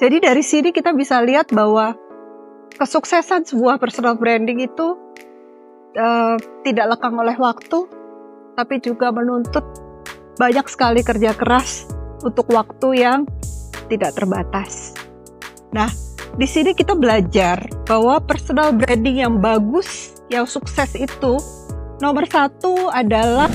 Jadi dari sini kita bisa lihat bahwa kesuksesan sebuah personal branding itu tidak lekang oleh waktu, tapi juga menuntut banyak sekali kerja keras untuk waktu yang tidak terbatas. Nah, di sini kita belajar bahwa personal branding yang bagus, yang sukses itu, nomor satu adalah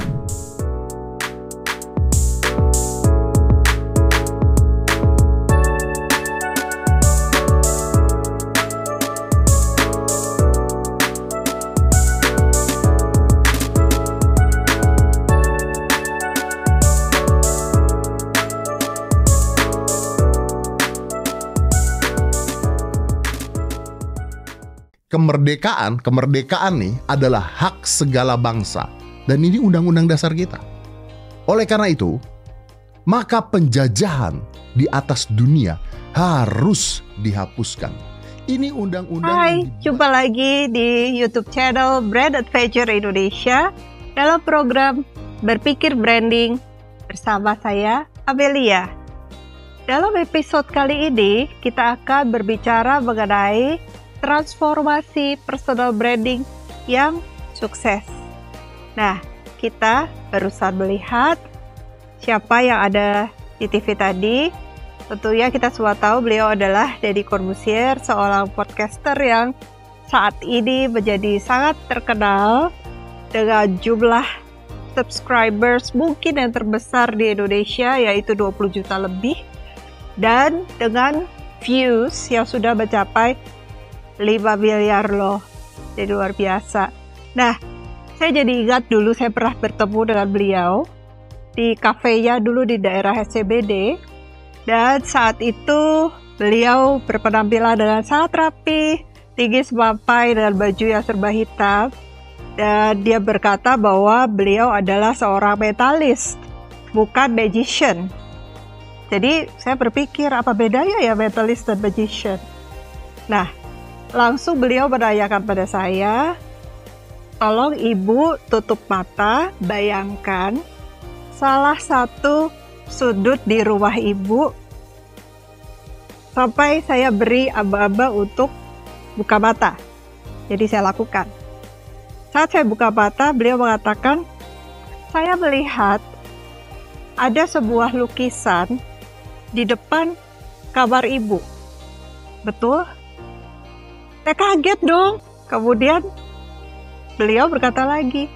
kemerdekaan nih adalah hak segala bangsa, dan ini undang-undang dasar kita. Oleh karena itu, maka penjajahan di atas dunia harus dihapuskan. Ini undang-undang. Hai, jumpa lagi di YouTube channel Brand Adventure Indonesia dalam program Berpikir Branding bersama saya, Amelia. Dalam episode kali ini, kita akan berbicara mengenai transformasi personal branding yang sukses. Nah, kita barusan melihat siapa yang ada di TV tadi. Tentunya kita semua tahu beliau adalah Deddy Corbuzier, seorang podcaster yang saat ini menjadi sangat terkenal dengan jumlah subscribers mungkin yang terbesar di Indonesia, yaitu 20 juta lebih, dan dengan views yang sudah mencapai 5 miliar loh. Jadi luar biasa. Nah, saya jadi ingat dulu saya pernah bertemu dengan beliau di kafenya dulu di daerah SCBD, dan saat itu beliau berpenampilan dengan sangat rapi, tinggi semampai dengan baju yang serba hitam, dan dia berkata bahwa beliau adalah seorang mentalis, bukan magician. Jadi saya berpikir apa bedanya ya mentalis dan magician. Nah, langsung beliau menanyakan pada saya, tolong ibu tutup mata, bayangkan salah satu sudut di rumah ibu sampai saya beri aba-aba untuk buka mata. Jadi saya lakukan. Saat saya buka mata, beliau mengatakan, saya melihat ada sebuah lukisan di depan kamar ibu. Betul? Saya kaget dong. Kemudian beliau berkata lagi,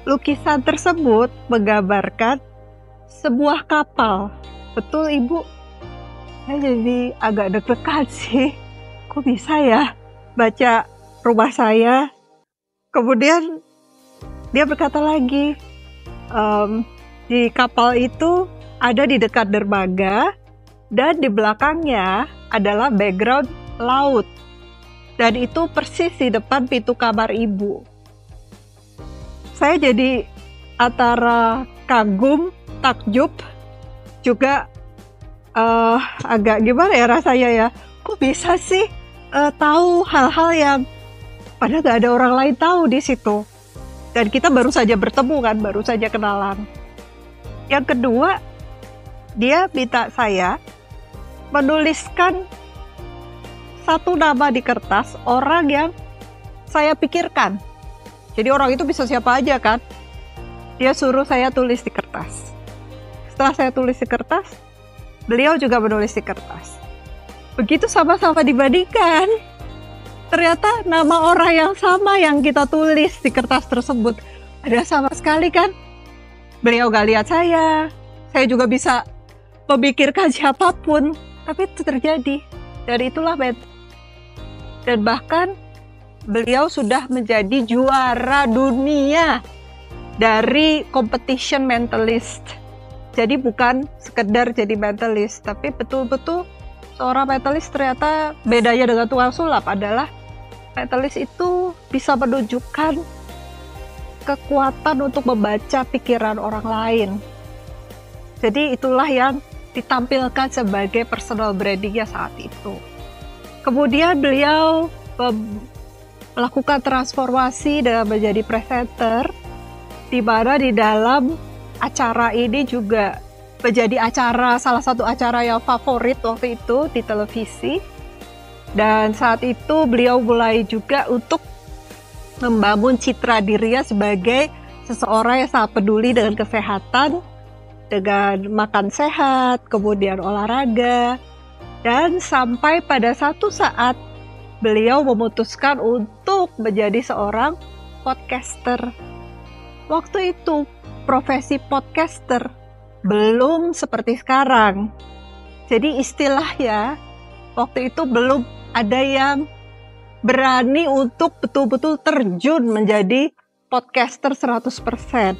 lukisan tersebut menggambarkan sebuah kapal. Betul ibu? Saya jadi agak deg-degan sih. Kok bisa ya baca rumah saya? Kemudian dia berkata lagi, di kapal itu ada di dekat dermaga dan di belakangnya adalah background laut. Dan itu persis di depan pintu kamar ibu. Saya jadi antara kagum, takjub, juga agak gimana ya rasanya ya. Kok bisa sih tahu hal-hal yang padahal gak ada orang lain tahu di situ. Dan kita baru saja bertemu kan, baru saja kenalan. Yang kedua, dia minta saya menuliskan satu nama di kertas orang yang saya pikirkan. Jadi orang itu bisa siapa aja kan. Dia suruh saya tulis di kertas. Setelah saya tulis di kertas, beliau juga menulis di kertas. Begitu sama-sama dibandingkan, ternyata nama orang yang sama yang kita tulis di kertas tersebut ada sama sekali kan. Beliau gak lihat saya juga bisa memikirkan siapapun, tapi itu terjadi. Dan itulah dan bahkan beliau sudah menjadi juara dunia dari competition mentalist. Jadi bukan sekedar jadi mentalist, tapi betul-betul seorang mentalist ternyata bedanya dengan tukang sulap adalah mentalist itu bisa menunjukkan kekuatan untuk membaca pikiran orang lain. Jadi itulah yang ditampilkan sebagai personal brandingnya saat itu. Kemudian beliau melakukan transformasi dengan menjadi presenter, di mana di dalam acara ini juga menjadi salah satu acara yang favorit waktu itu di televisi. Dan saat itu beliau mulai juga untuk membangun citra dirinya sebagai seseorang yang sangat peduli dengan kesehatan, dengan makan sehat, kemudian olahraga. Dan sampai pada satu saat beliau memutuskan untuk menjadi seorang podcaster. Waktu itu profesi podcaster belum seperti sekarang. Jadi istilahnya waktu itu belum ada yang berani untuk betul-betul terjun menjadi podcaster 100%.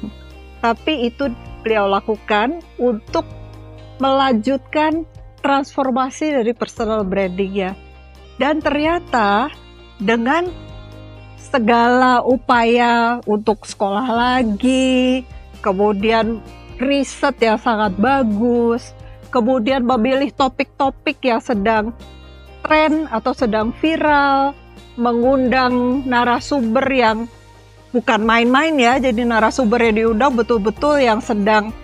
Tapi itu beliau lakukan untuk melanjutkan transformasi dari personal branding-nya. Dan ternyata dengan segala upaya untuk sekolah lagi, kemudian riset yang sangat bagus, kemudian memilih topik-topik yang sedang tren atau sedang viral, mengundang narasumber yang bukan main-main ya, jadi narasumber yang diundang betul-betul yang sedang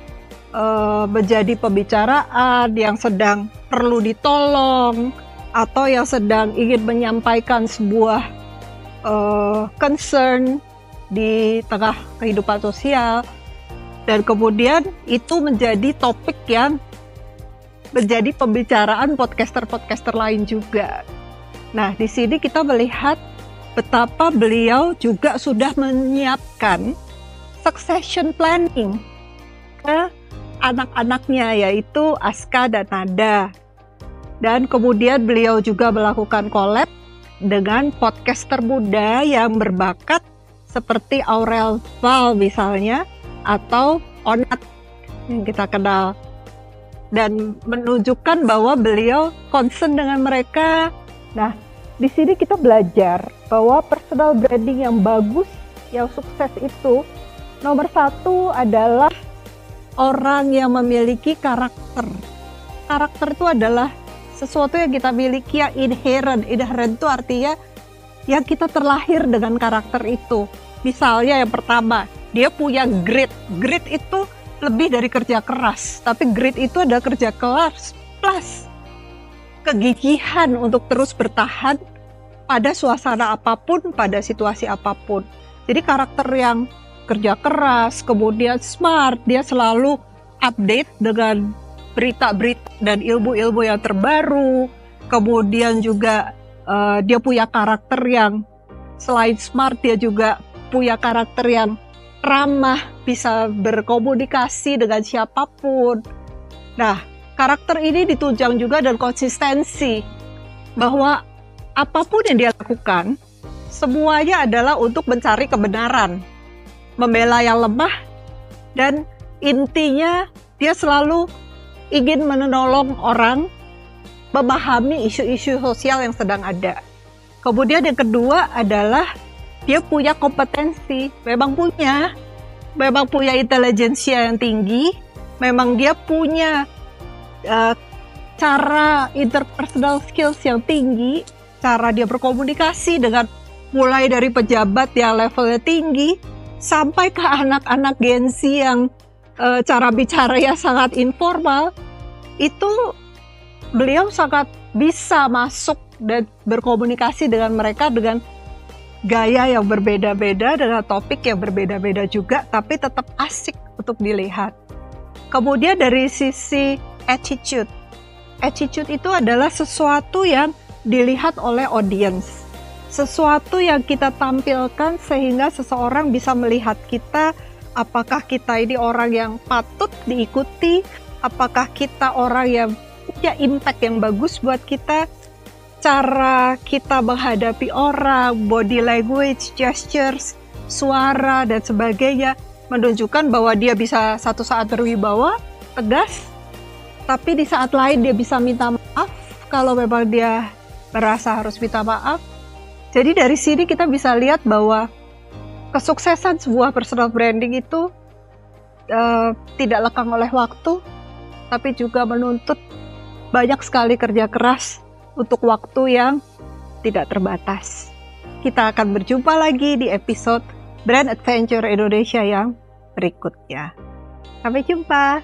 menjadi pembicaraan, yang sedang perlu ditolong, atau yang sedang ingin menyampaikan sebuah concern di tengah kehidupan sosial. Dan kemudian itu menjadi topik yang menjadi pembicaraan podcaster-podcaster lain juga. Nah, di sini kita melihat betapa beliau juga sudah menyiapkan succession planning ke anak-anaknya, yaitu Aska dan Nada. Dan kemudian beliau juga melakukan collab dengan podcaster muda yang berbakat seperti Aurel Val misalnya, atau Onat yang kita kenal, dan menunjukkan bahwa beliau concern dengan mereka. Nah, di sini kita belajar bahwa personal branding yang bagus, yang sukses itu nomor satu adalah orang yang memiliki karakter. Karakter itu adalah sesuatu yang kita miliki yang inherent. Inherent itu artinya yang kita terlahir dengan karakter itu. Misalnya yang pertama, dia punya grit. Grit itu lebih dari kerja keras, tapi grit itu adalah kerja keras plus kegigihan untuk terus bertahan pada suasana apapun, pada situasi apapun. Jadi karakter yang kerja keras, kemudian smart, dia selalu update dengan berita-berita dan ilmu-ilmu yang terbaru. Kemudian juga dia punya karakter yang selain smart, dia juga punya karakter yang ramah, bisa berkomunikasi dengan siapapun. Nah, karakter ini ditunjang juga dengan konsistensi, bahwa apapun yang dia lakukan, semuanya adalah untuk mencari kebenaran, membela yang lemah, dan intinya dia selalu ingin menolong orang, memahami isu-isu sosial yang sedang ada. Kemudian yang kedua adalah dia punya kompetensi, memang punya intelijensia yang tinggi, memang dia punya cara interpersonal skills yang tinggi, cara dia berkomunikasi dengan mulai dari pejabat yang levelnya tinggi, sampai ke anak-anak Gen Z yang cara bicaranya sangat informal. Itu beliau sangat bisa masuk dan berkomunikasi dengan mereka dengan gaya yang berbeda-beda, dengan topik yang berbeda-beda juga, tapi tetap asik untuk dilihat. Kemudian dari sisi attitude itu adalah sesuatu yang dilihat oleh audience, sesuatu yang kita tampilkan sehingga seseorang bisa melihat kita, apakah kita ini orang yang patut diikuti, apakah kita orang yang punya impact yang bagus buat kita. Cara kita menghadapi orang, body language, gestures, suara, dan sebagainya menunjukkan bahwa dia bisa satu saat berwibawa, tegas, tapi di saat lain dia bisa minta maaf kalau memang dia merasa harus minta maaf. Jadi dari sini kita bisa lihat bahwa kesuksesan sebuah personal branding itu tidak lekang oleh waktu, tapi juga menuntut banyak sekali kerja keras untuk waktu yang tidak terbatas. Kita akan berjumpa lagi di episode Brand Adventure Indonesia yang berikutnya. Sampai jumpa!